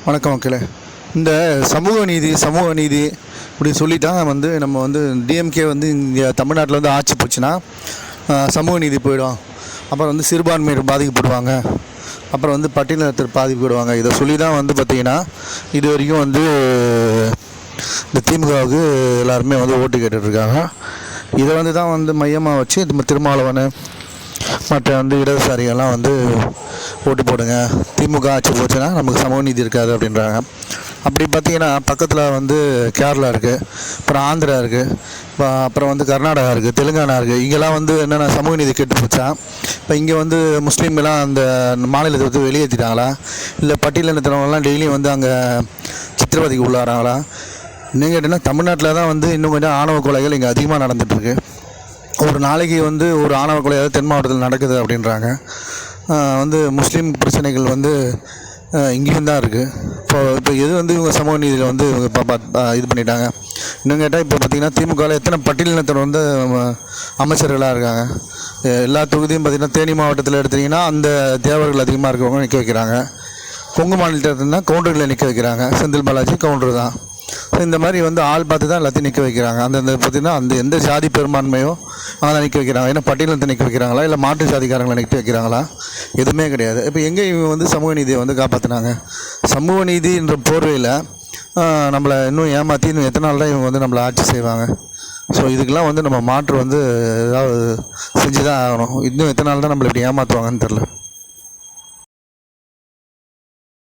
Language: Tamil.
வணக்கம் மக்களே. இந்த சமூக நீதி இப்படி சொல்லிட்டா நம்ம டிஎம்கே இங்கே தமிழ்நாட்டில் ஆட்சி போச்சுன்னா சமூக நீதி போயிடும். அப்புறம் சிறுபான்மையினர் பாதிக்கப்படுவாங்க. அப்புறம் பட்டியலினத்தினர் பாதிக்கப்படுவாங்க. இதை சொல்லி தான் பார்த்திங்கன்னா இது வரைக்கும் இந்த திமுகவுக்கு எல்லாருமே ஓட்டு கேட்டுட்ருக்காங்க. இதை தான் மையமாக வச்சு திருமாவளவன் மற்ற இடதுசாரிகள்லாம் ஓட்டு போடுங்க, திமுக ஆட்சி போச்சுன்னா நமக்கு சமூக நீதி இருக்காது அப்படின்றாங்க. அப்படி பார்த்திங்கன்னா பக்கத்தில் கேரளா இருக்குது, அப்புறம் ஆந்திரா இருக்குது, அப்புறம் கர்நாடகா இருக்குது, தெலுங்கானா இருக்குது. இங்கெல்லாம் என்னென்ன சமூக நீதி கெட்டு போச்சா? இப்போ இங்கே முஸ்லீம்கெல்லாம் அந்த மாநிலத்தை வெளியேற்றிட்டாங்களா? இல்லை பட்டியலினத்தினவங்களாம் டெய்லியும் அங்கே சித்திரவதைக்கு உள்ளாராங்களா? இன்னும் கேட்டிங்கன்னா தமிழ்நாட்டில் தான் இன்னும் கொஞ்சம் ஆணவ கொலைகள் இங்கே அதிகமாக நடந்துகிட்ருக்கு. ஒரு நாளைக்கு ஒரு ஆணவ கொலையாக தென் மாவட்டத்தில் நடக்குது அப்படின்றாங்க. முஸ்லீம் பிரச்சனைகள் இங்கேயும் தான் இருக்குது. இப்போ எது இவங்க சமூக நீதியில் இவங்க இது பண்ணிட்டாங்க. இன்னும் கேட்டால் இப்போ பார்த்திங்கன்னா திமுகவில் எத்தனை பட்டியலினத்தினர் அமைச்சர்களாக இருக்காங்க. எல்லா தொகுதியும் பார்த்திங்கன்னா தேனி மாவட்டத்தில் எடுத்திங்கன்னா அந்த தேவர்கள் அதிகமாக இருக்கவங்க நிற்க வைக்கிறாங்க. கொங்கு மாநிலத்தில்னா கவுண்டர்களை நிற்க வைக்கிறாங்க. செந்தில் பாலாஜி கவுண்டர் தான். இந்த மாதிரி ஆள் பார்த்து தான் எல்லாத்தையும் நிற்க வைக்கிறாங்க. அந்த பார்த்திங்கன்னா எந்த ஜாதி பெரும்பான்மையோ அதை நிற்க வைக்கிறாங்க. ஏன்னா பட்டியலத்தை நிற்க வைக்கிறாங்களா, இல்லை மாற்று ஜாதிக்காரங்களை நிற்க வைக்கிறாங்களா? எதுவுமே கிடையாது. இப்போ எங்கே இவங்க சமூக நீதியை காப்பாற்றினாங்க? சமூக நீதின்ற போர்வையில் நம்மளை இன்னும் ஏமாற்றி இன்னும் எத்தனை நாள் தான் இவங்க நம்மளை ஆட்சி செய்வாங்க? ஸோ இதுக்கெல்லாம் நம்ம மாற்று ஏதாவது செஞ்சு தான் ஆகணும். இன்னும் எத்தனை நாள் தான் நம்மளை இப்படி ஏமாற்றுவாங்கன்னு தெரில.